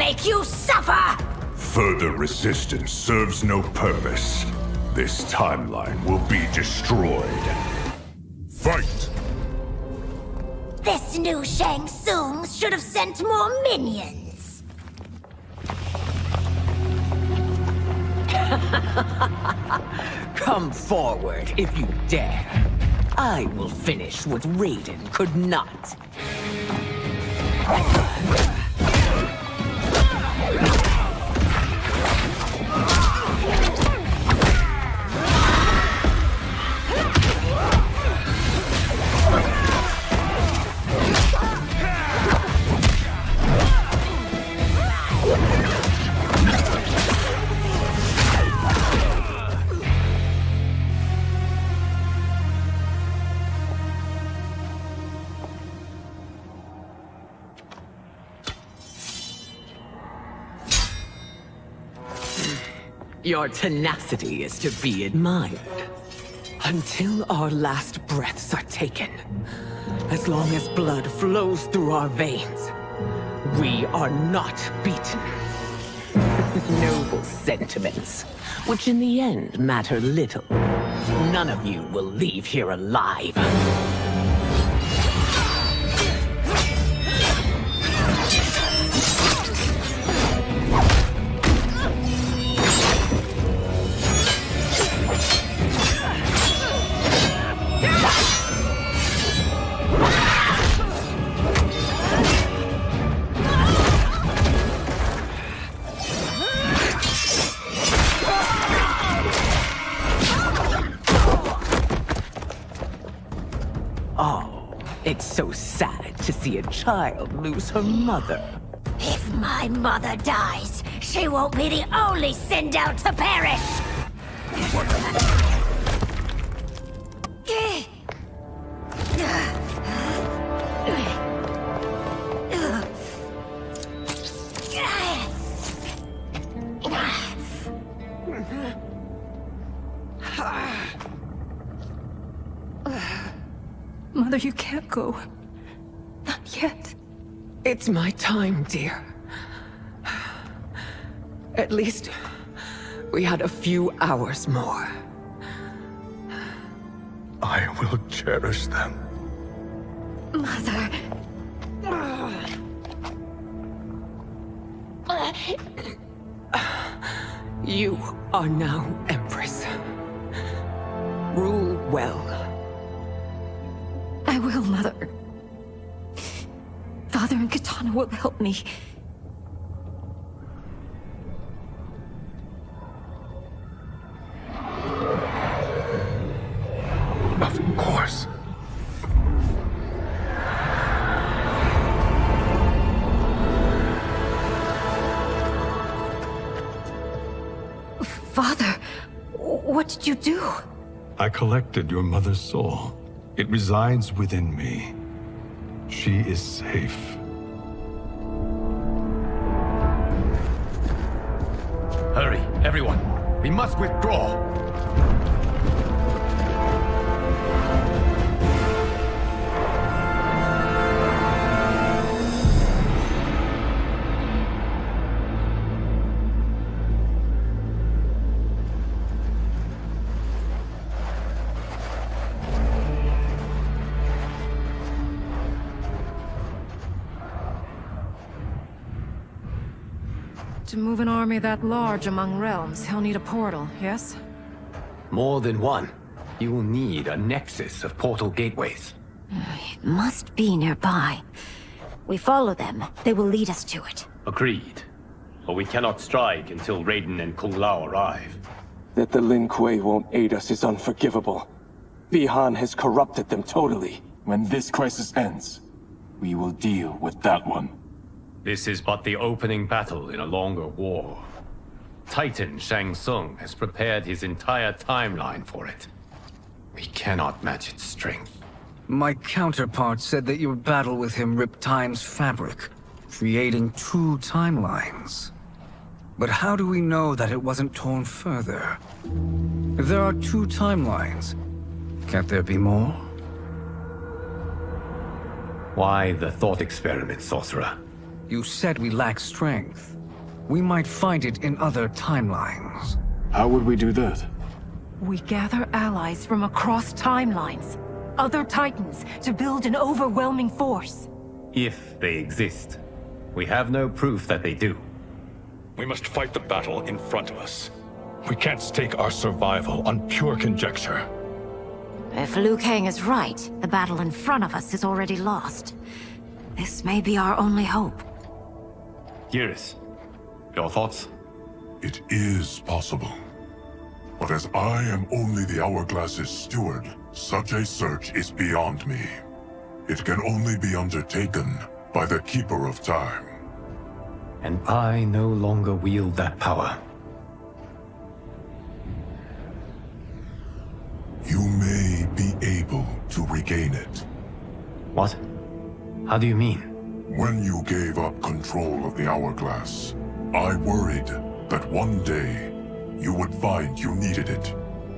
make you suffer! Further resistance serves no purpose. This timeline will be destroyed. Fight! This new Shang Tsung should have sent more minions. Come forward if you dare. I will finish what Raiden could not. Your tenacity is to be admired. Until our last breaths are taken, as long as blood flows through our veins, we are not beaten. Noble sentiments, which in the end matter little. None of you will leave here alive. It's so sad to see a child lose her mother. If my mother dies, she won't be the only send out to perish! Mother, you can't go. Not yet. It's my time, dear. At least we had a few hours more. I will cherish them. Mother... You are now Empress. Rule well. I will, Mother. Father and Katana will help me. Of course. Father, what did you do? I collected your mother's soul. It resides within me. She is safe. Hurry, everyone. We must withdraw. To move an army that large among realms, he'll need a portal, yes? More than one. You will need a nexus of portal gateways. It must be nearby. We follow them, they will lead us to it. Agreed. But we cannot strike until Raiden and Kung Lao arrive. That the Lin Kuei won't aid us is unforgivable. Bihan has corrupted them totally. When this crisis ends, we will deal with that one. This is but the opening battle in a longer war. Titan Shang Tsung has prepared his entire timeline for it. We cannot match its strength. My counterpart said that your battle with him ripped time's fabric, creating two timelines. But how do we know that it wasn't torn further? If there are two timelines, can't there be more? Why the thought experiment, sorcerer? You said we lack strength. We might find it in other timelines. How would we do that? We gather allies from across timelines, other titans, to build an overwhelming force. If they exist. We have no proof that they do. We must fight the battle in front of us. We can't stake our survival on pure conjecture. If Liu Kang is right, the battle in front of us is already lost. This may be our only hope. Geras, your thoughts? It is possible. But as I am only the Hourglass's steward, such a search is beyond me. It can only be undertaken by the Keeper of Time. And I no longer wield that power. You may be able to regain it. What? How do you mean? When you gave up control of the Hourglass, I worried that one day you would find you needed it.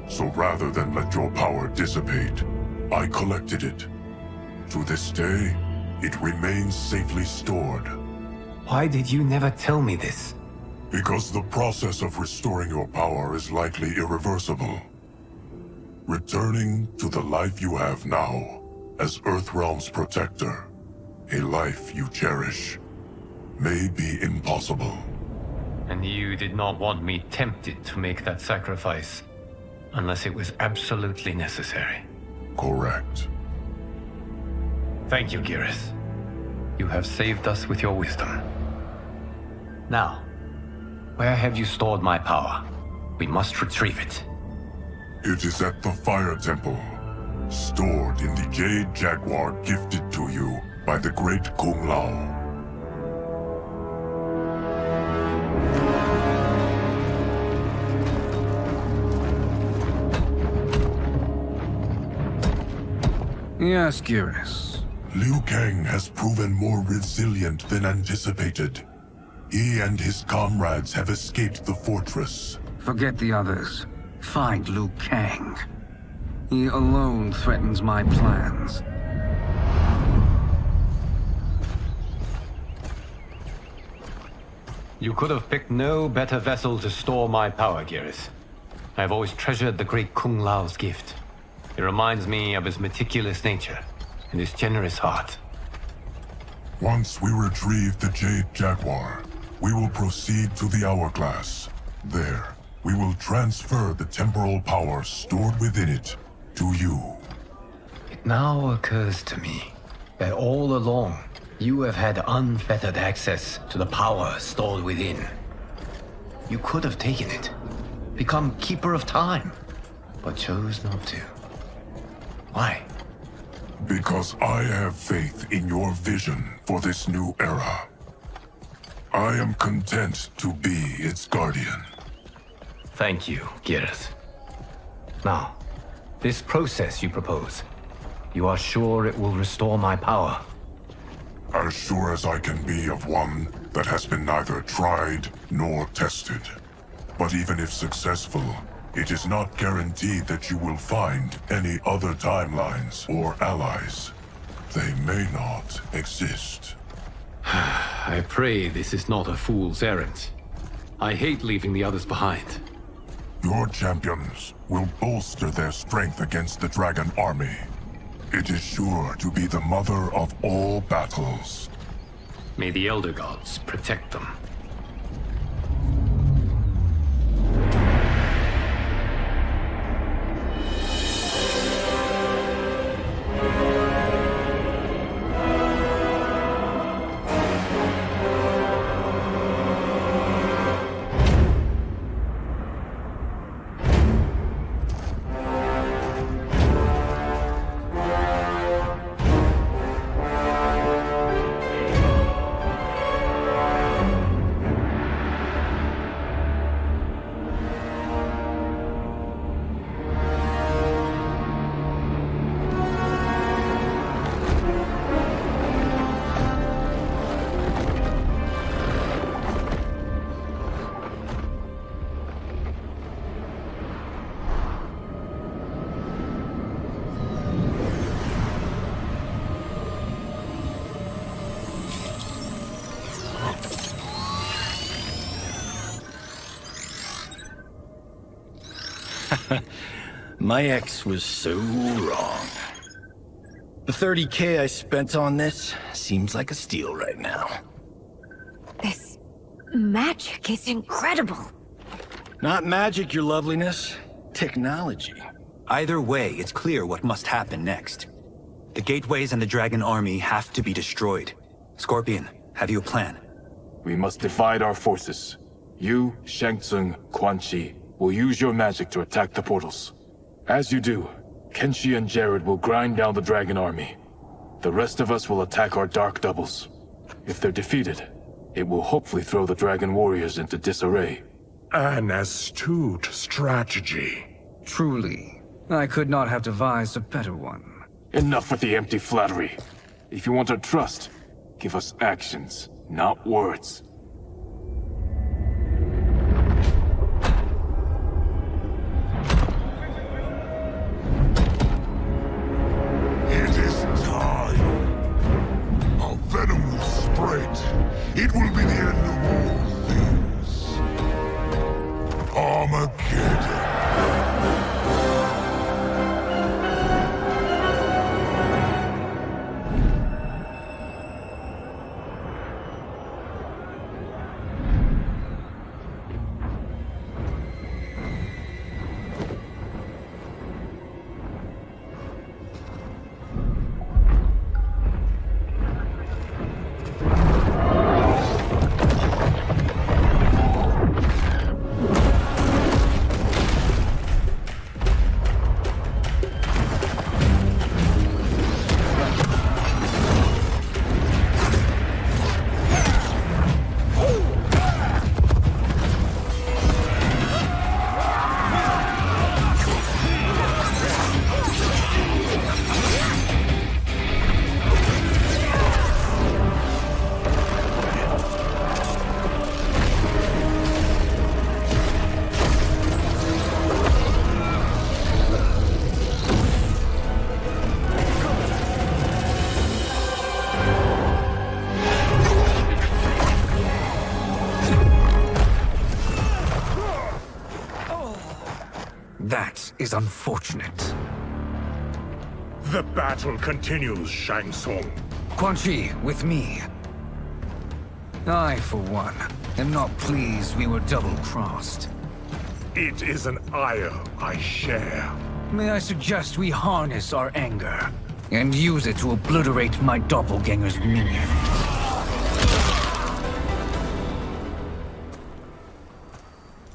So rather than let your power dissipate, I collected it. To this day, it remains safely stored. Why did you never tell me this? Because the process of restoring your power is likely irreversible. Returning to the life you have now, as Earthrealm's protector, a life you cherish, may be impossible. And you did not want me tempted to make that sacrifice, unless it was absolutely necessary. Correct. Thank you, Geras. You have saved us with your wisdom. Now, where have you stored my power? We must retrieve it. It is at the Fire Temple, stored in the Jade Jaguar gifted to you by the great Kung Lao. Yes, Geras. Liu Kang has proven more resilient than anticipated. He and his comrades have escaped the fortress. Forget the others. Find Liu Kang. He alone threatens my plans. You could have picked no better vessel to store my power, Geras. I have always treasured the great Kung Lao's gift. It reminds me of his meticulous nature and his generous heart. Once we retrieve the Jade Jaguar, we will proceed to the Hourglass. There, we will transfer the temporal power stored within it to you. It now occurs to me that all along, you have had unfettered access to the power stored within. You could have taken it, become Keeper of Time, but chose not to. Why? Because I have faith in your vision for this new era. I am content to be its guardian. Thank you, Geras. Now, this process you propose, you are sure it will restore my power? As sure as I can be of one that has been neither tried nor tested. But even if successful, it is not guaranteed that you will find any other timelines or allies. They may not exist. I pray this is not a fool's errand. I hate leaving the others behind. Your champions will bolster their strength against the Dragon Army. It is sure to be the mother of all battles. May the Elder Gods protect them. My ex was so wrong. The 30K I spent on this seems like a steal right now. This magic is incredible. Not magic, your loveliness. Technology. Either way, it's clear what must happen next. The gateways and the dragon army have to be destroyed. Scorpion, have you a plan? We must divide our forces. You, Shang Tsung, Quan Chi will use your magic to attack the portals. As you do, Kenshi and Jared will grind down the dragon army. The rest of us will attack our dark doubles. If they're defeated, it will hopefully throw the dragon warriors into disarray. An astute strategy. Truly, I could not have devised a better one. Enough with the empty flattery. If you want our trust, give us actions, not words. It is time. Our venom will spread. It will be the end of all things. Armageddon. That is unfortunate. The battle continues, Shang Tsung. Quan Chi, with me. I, for one, am not pleased we were double-crossed. It is an ire I share. May I suggest we harness our anger and use it to obliterate my doppelganger's minion?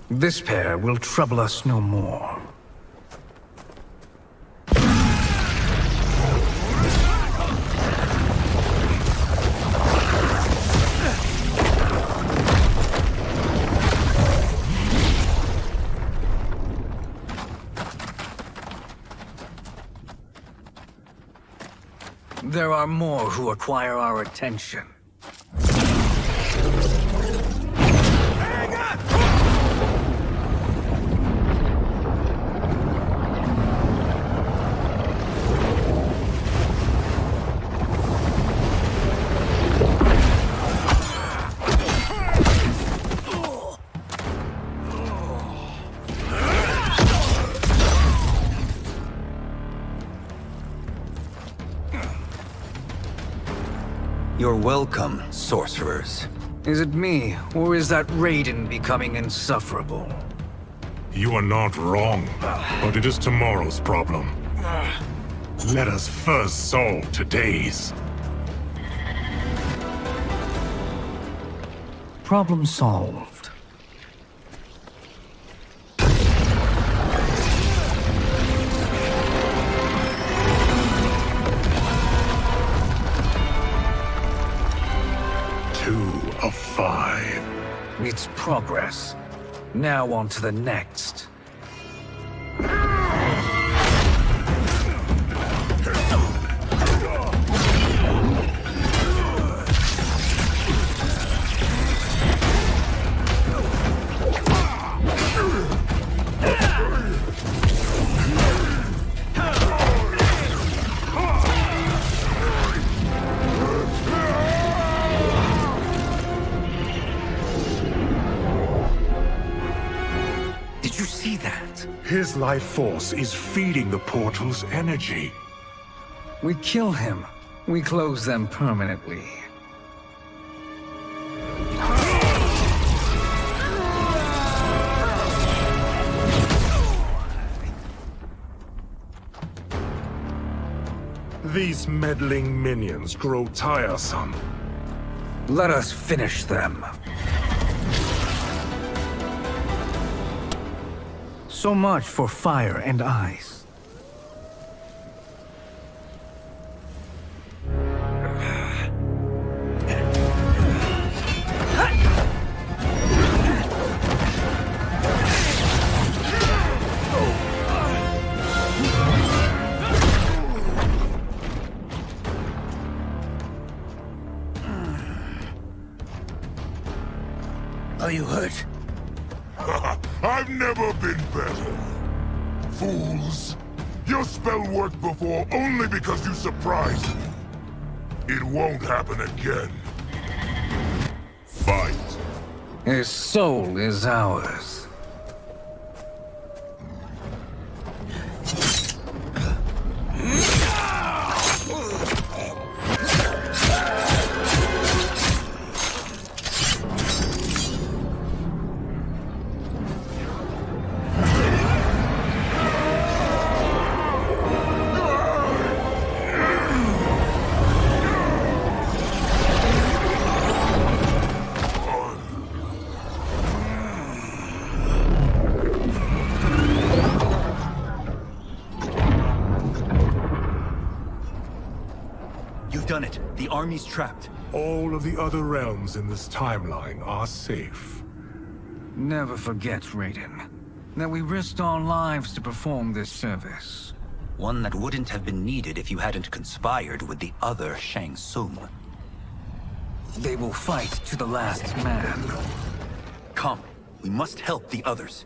This pair will trouble us no more. There are more who acquire our attention. You're welcome, sorcerers. Is it me, or is that Raiden becoming insufferable? You are not wrong, but it is tomorrow's problem. Let us first solve today's. Problem solved. Of 5. It's progress. Now on to the next. His life force is feeding the portal's energy. We kill him. We close them permanently. These meddling minions grow tiresome. Let us finish them. So much for fire and ice. Are you hurt? I've never been better. Fools. Your spell worked before only because you surprised me. It won't happen again. Fight. His soul is ours. Done it. The army's trapped. All of the other realms in this timeline are safe. Never forget, Raiden, that we risked our lives to perform this service. One that wouldn't have been needed if you hadn't conspired with the other Shang Tsung. They will fight to the last man. Come, we must help the others.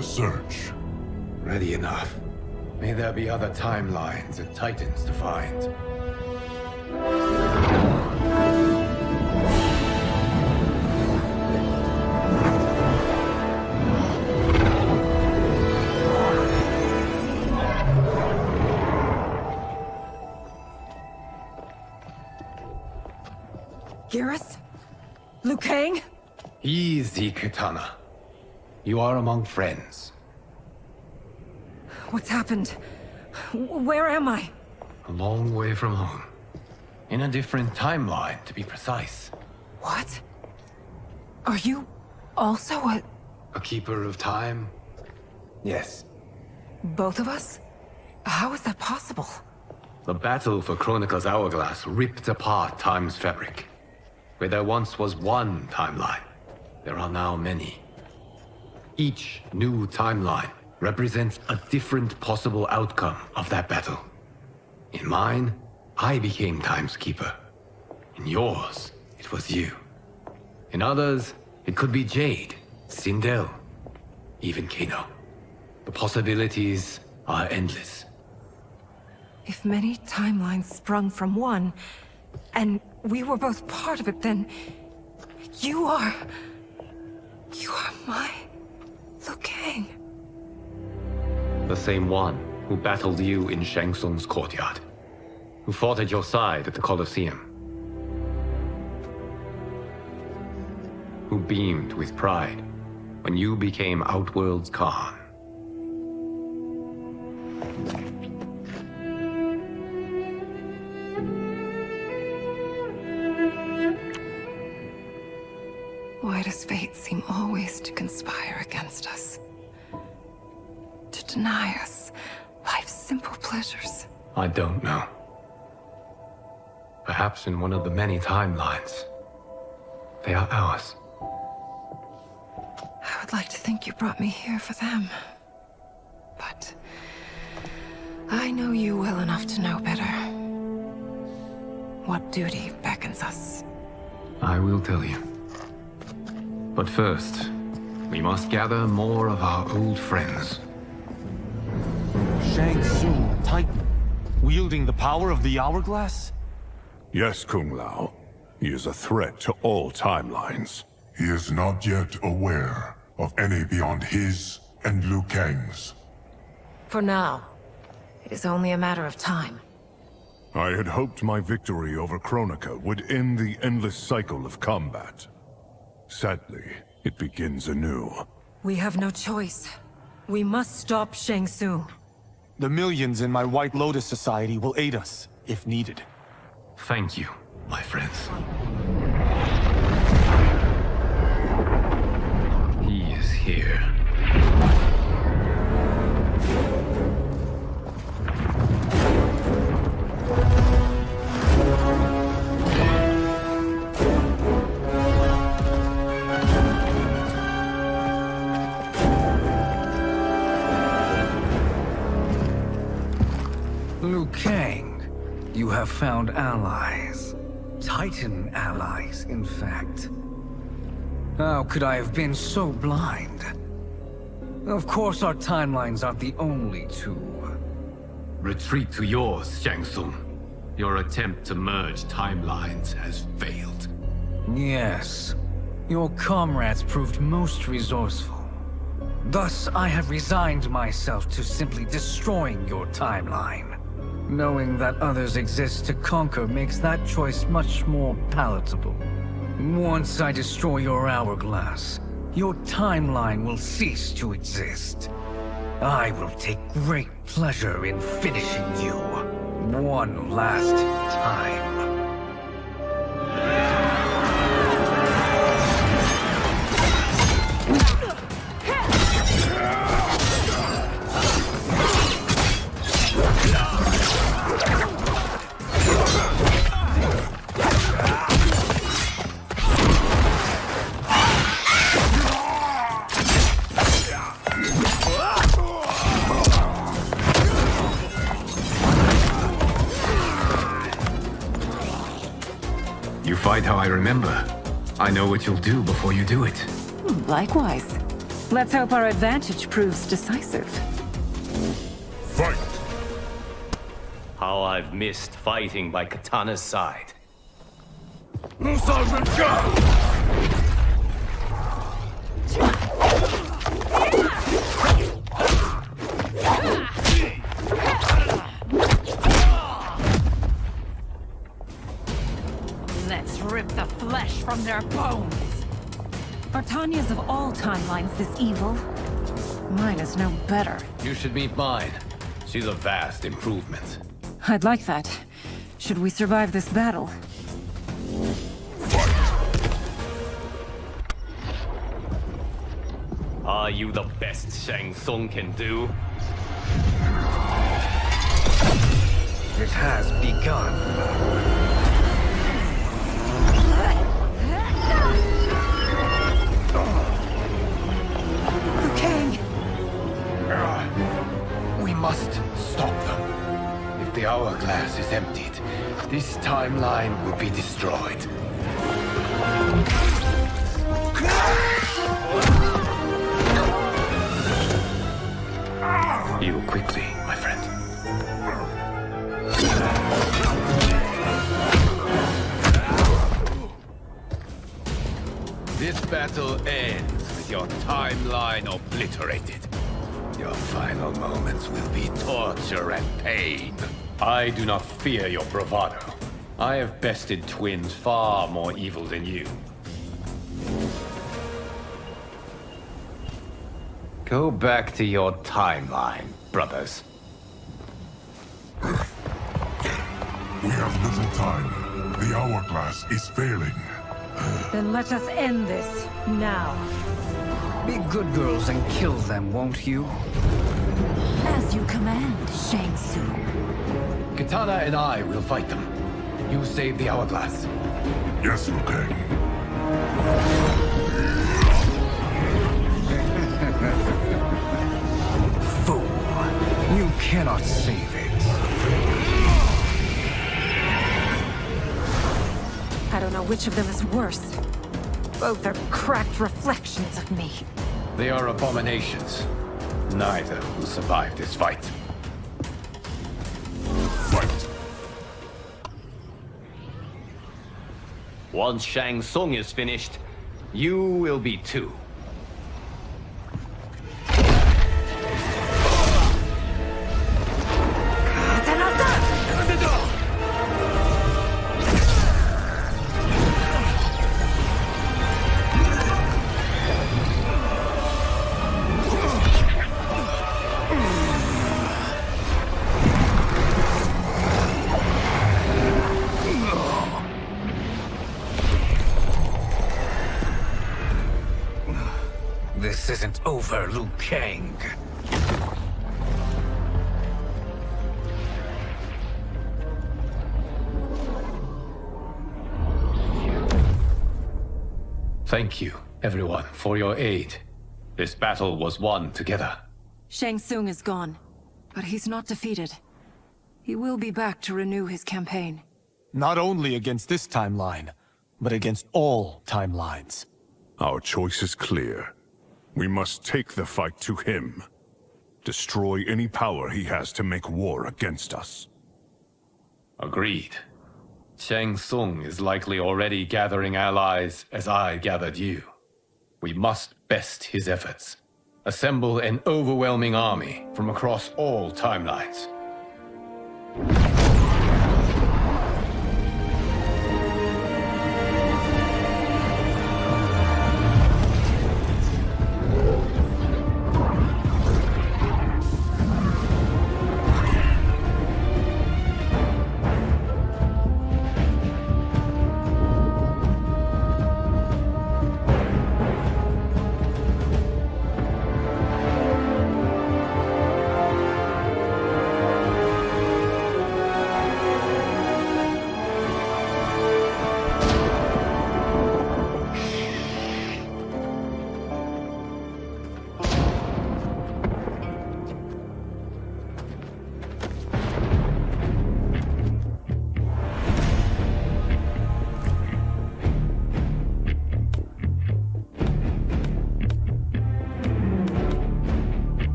Search. Ready enough. May there be other timelines and titans to find. Garrus? Liu Kang? Easy, Kitana. You are among friends. What's happened? Where am I? A long way from home. In a different timeline, to be precise. What? Are you also a keeper of time? Yes. Both of us? How is that possible? The battle for Chronica's Hourglass ripped apart time's fabric. Where there once was one timeline, there are now many. Each new timeline represents a different possible outcome of that battle. In mine, I became Time's Keeper. In yours, it was you. In others, it could be Jade, Sindel, even Kano. The possibilities are endless. If many timelines sprung from one, and we were both part of it, then you are my Liu Kang. The same one who battled you in Shang Tsung's courtyard. Who fought at your side at the Colosseum. Who beamed with pride when you became Outworld's Khan. Why does fate seem always to conspire against us? To deny us life's simple pleasures? I don't know. Perhaps in one of the many timelines, they are ours. I would like to think you brought me here for them. But I know you well enough to know better. What duty beckons us? I will tell you. But first, we must gather more of our old friends. Shang Tsung, Titan, wielding the power of the hourglass? Yes, Kung Lao. He is a threat to all timelines. He is not yet aware of any beyond his and Liu Kang's. For now, it is only a matter of time. I had hoped my victory over Kronika would end the endless cycle of combat. Sadly, it begins anew. We have no choice. We must stop Shang Tsung. The millions in my White Lotus Society will aid us, if needed. Thank you, my friends. He is here. Liu Kang, you have found allies. Titan allies, in fact. How could I have been so blind? Of course our timelines aren't the only two. Retreat to yours, Shang Tsung. Your attempt to merge timelines has failed. Yes. Your comrades proved most resourceful. Thus, I have resigned myself to simply destroying your timeline. Knowing that others exist to conquer makes that choice much more palatable. Once I destroy your hourglass, your timeline will cease to exist. I will take great pleasure in finishing you one last time. Fight how I remember. I know what you'll do before you do it. Likewise. Let's hope our advantage proves decisive. Fight! How I've missed fighting by Katana's side. Let's rip the flesh from their bones. Are Tanya's of all timelines this evil? Mine is no better. You should meet mine. She's a vast improvement. I'd like that. Should we survive this battle? Are you the best Shang Tsung can do? It has begun. We must stop them. If the hourglass is emptied, this timeline will be destroyed. Heal quickly, my friend. This battle ends with your timeline obliterated. Your final moments will be torture and pain. I do not fear your bravado. I have bested twins far more evil than you. Go back to your timeline, brothers. We have little time. The hourglass is failing. Then let us end this, now. Be good girls and kill them, won't you? As you command, Shang Tsung. Katana and I will fight them. You save the hourglass. Yes, Liu Kang. Fool. You cannot save it. I don't know which of them is worse. Both are cracked reflections of me. They are abominations. Neither will survive this fight. Fight. Once Shang Tsung is finished, you will be too. This isn't over, Liu Kang. Thank you, everyone, for your aid. This battle was won together. Shang Tsung is gone, but he's not defeated. He will be back to renew his campaign. Not only against this timeline, but against all timelines. Our choice is clear. We must take the fight to him. Destroy any power he has to make war against us. Agreed. Shang Tsung is likely already gathering allies as I gathered you. We must best his efforts. Assemble an overwhelming army from across all timelines.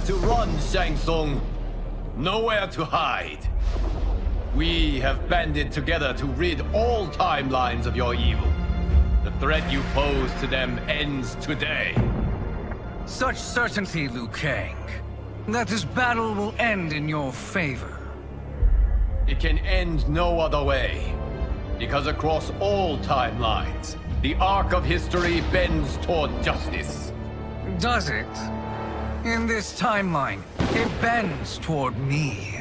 To run, Shang Tsung. Nowhere to hide. We have banded together to rid all timelines of your evil. The threat you pose to them ends today. Such certainty, Liu Kang, that this battle will end in your favor. It can end no other way. Because across all timelines, the arc of history bends toward justice. Does it? In this timeline, it bends toward me.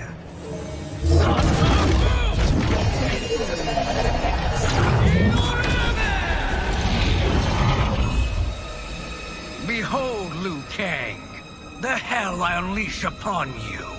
Behold, Liu Kang, the hell I unleash upon you.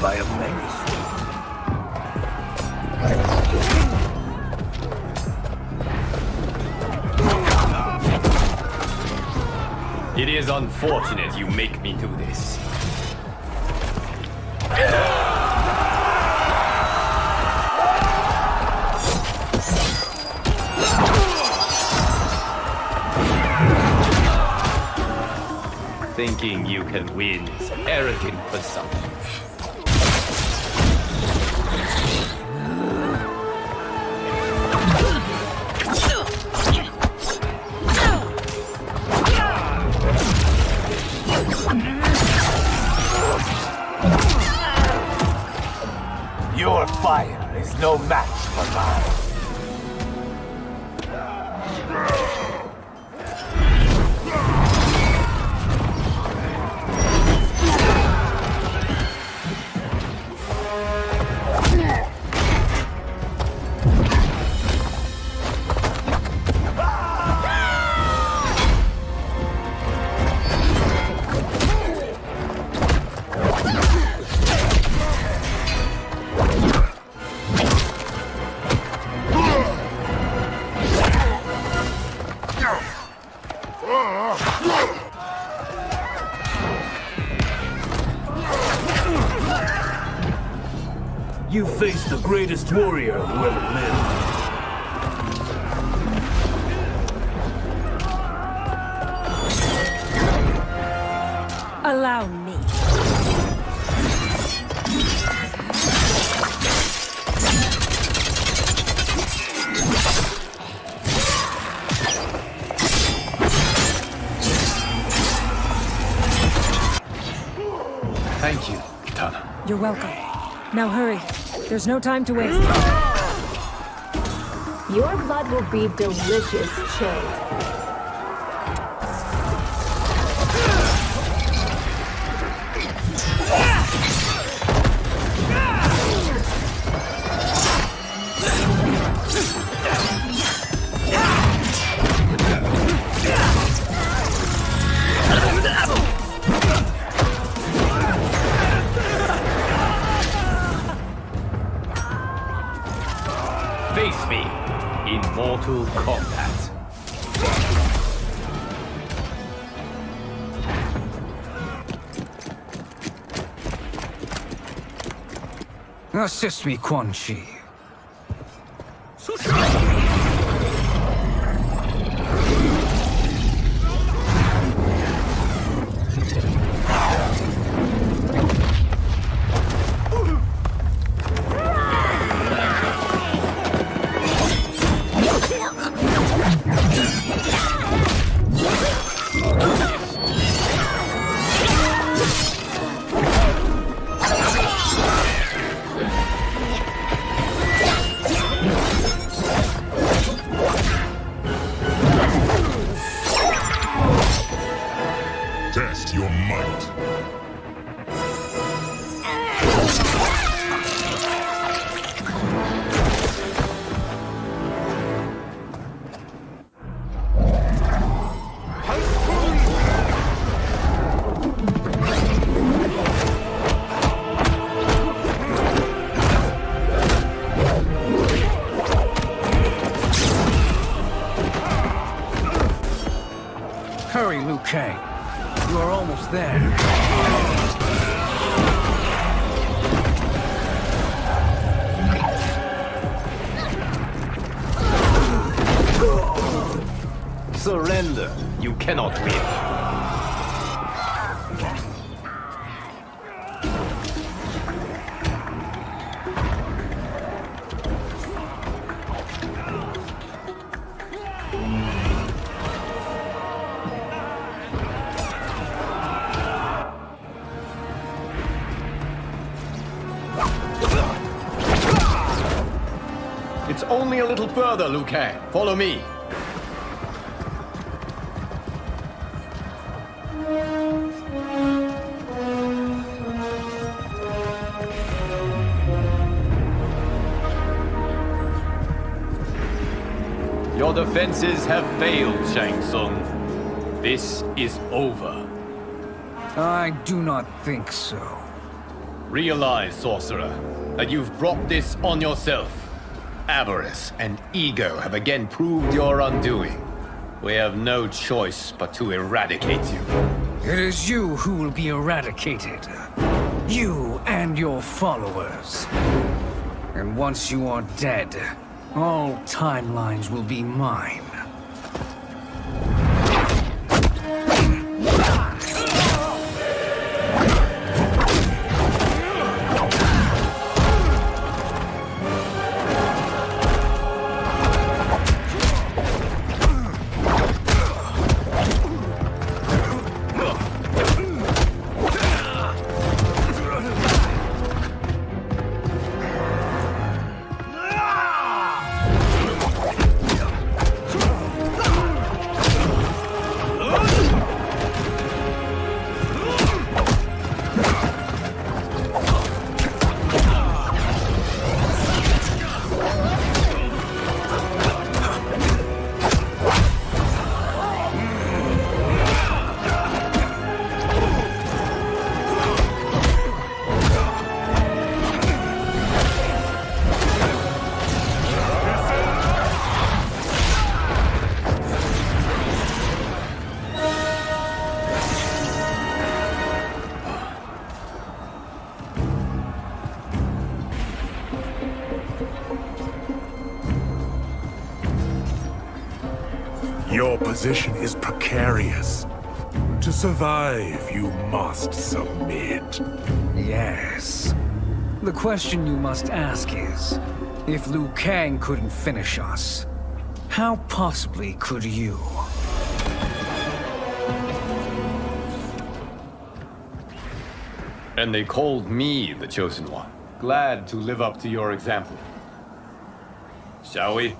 by a megasword. It is unfortunate you make me do this. Thinking you can win is arrogant presumption. Your fire is no match for mine. You face the greatest warrior who ever lived. Allow me. Thank you, Kitana. You're welcome. Now hurry. There's no time to waste. Your blood will be delicious, chilled. Face me in Mortal Kombat. Assist me, Quan Chi. Test your might. Hurry, Liu Kang. You are almost there. Surrender. You cannot win. It's only a little further, Liu Kang. Follow me. Your defenses have failed, Shang Tsung. This is over. I do not think so. Realize, sorcerer, that you've brought this on yourself. Avarice and ego have again proved your undoing. We have no choice but to eradicate you. It is you who will be eradicated. You and your followers. And once you are dead, all timelines will be mine. Your position is precarious. To survive, you must submit. Yes. The question you must ask is, if Liu Kang couldn't finish us, how possibly could you? And they called me the Chosen One. Glad to live up to your example. Shall we?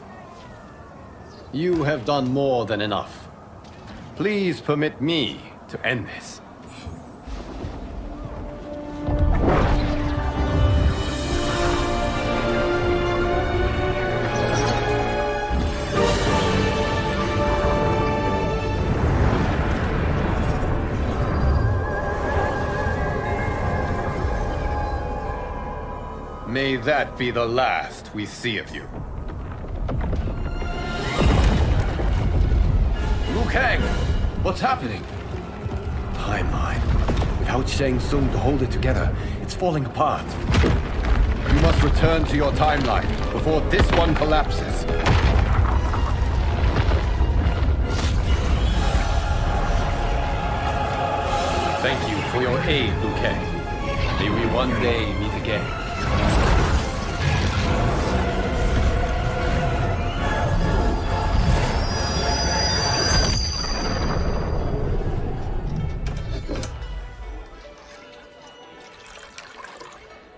You have done more than enough. Please permit me to end this. May that be the last we see of you. Liu Kang! What's happening? Timeline. Without Shang Tsung to hold it together, it's falling apart. You must return to your timeline before this one collapses. Thank you for your aid, Liu Kang. May we one day meet again.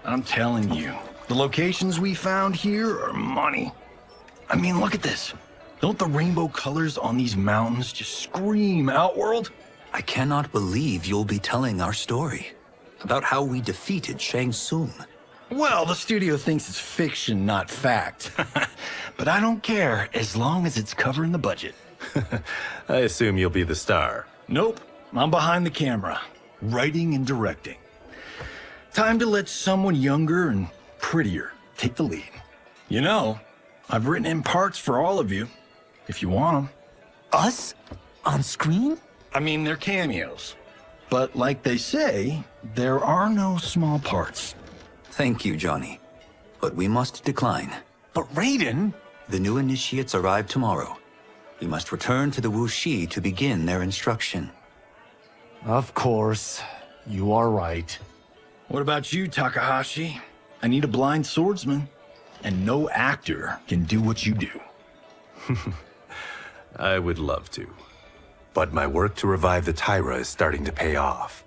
I'm telling you, the locations we found here are money. I mean, look at this. Don't the rainbow colors on these mountains just scream Outworld? I cannot believe you'll be telling our story about how we defeated Shang Tsung. Well, the studio thinks it's fiction, not fact. But I don't care, as long as it's covering the budget. I assume you'll be the star. Nope, I'm behind the camera, writing and directing. Time to let someone younger and prettier take the lead. You know, I've written in parts for all of you, if you want them. Us? On screen? I mean, they're cameos. But like they say, there are no small parts. Thank you, Johnny. But we must decline. But Raiden? The new initiates arrive tomorrow. We must return to the Wuxi to begin their instruction. Of course. You are right. What about you, Takahashi? I need a blind swordsman, and no actor can do what you do. I would love to. But my work to revive the Tyra is starting to pay off.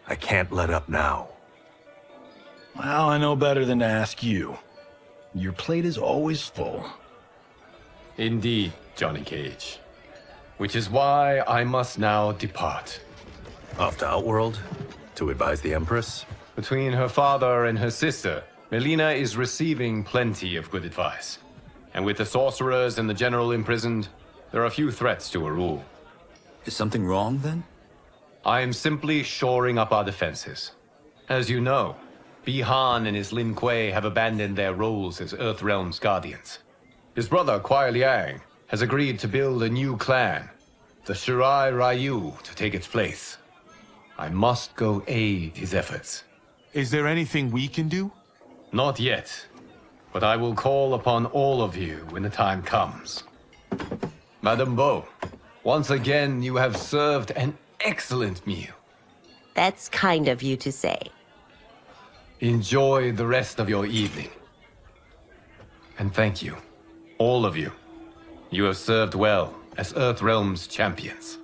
I can't let up now. Well, I know better than to ask you. Your plate is always full. Indeed, Johnny Cage. Which is why I must now depart. Off to Outworld? To advise the Empress? Between her father and her sister, Melina is receiving plenty of good advice. And with the sorcerers and the general imprisoned, there are few threats to her rule. Is something wrong, then? I am simply shoring up our defenses. As you know, Bi-Han and his Lin Kuei have abandoned their roles as Earthrealm's guardians. His brother, Kuai Liang, has agreed to build a new clan, the Shirai Ryu, to take its place. I must go aid his efforts. Is there anything we can do? Not yet, but I will call upon all of you when the time comes. Madame Bo, once again you have served an excellent meal. That's kind of you to say. Enjoy the rest of your evening. And thank you, all of you. You have served well as Earthrealm's champions.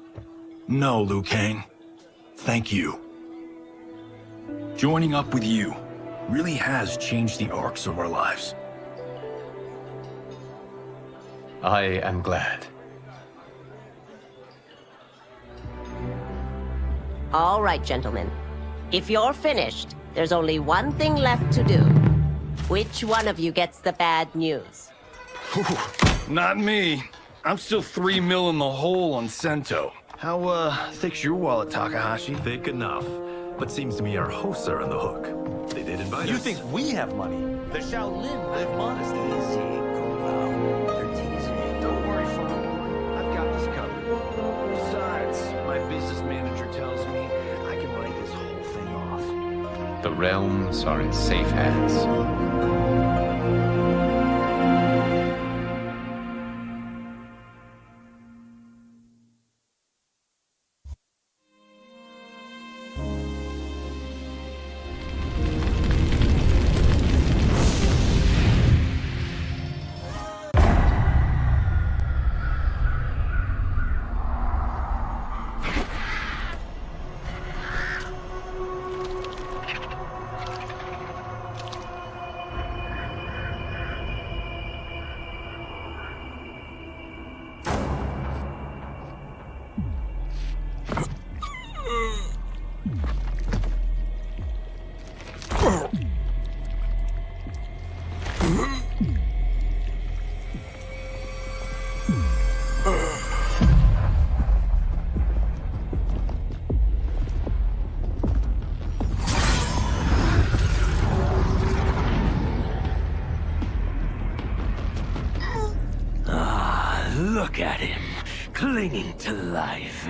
No, Liu Kang. Thank you. Joining up with you really has changed the arcs of our lives. I am glad. All right, gentlemen. If you're finished, there's only one thing left to do. Which one of you gets the bad news? Not me. I'm still 3 mil in the hole on Sento. How, thick's your wallet, Takahashi? Thick enough. But seems to me our hosts are on the hook. They did invite us. You think we have money? The Shaolin live modestly. They're teasing. Don't worry, Fawn. I've got this covered. Besides, my business manager tells me I can write this whole thing off. The realms are in safe hands. Look at him, clinging to life.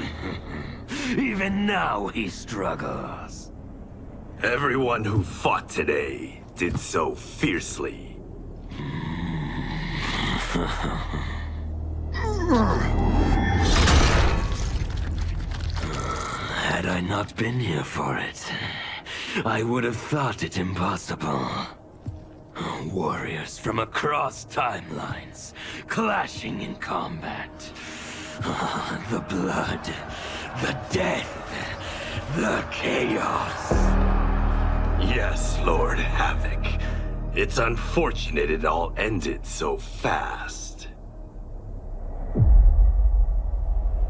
Even now he struggles. Everyone who fought today did so fiercely. Had I not been here for it, I would have thought it impossible. Warriors from across timelines, clashing in combat. The blood, the death, the chaos. Yes, Lord Havoc. It's unfortunate it all ended so fast.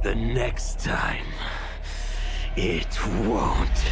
The next time, it won't.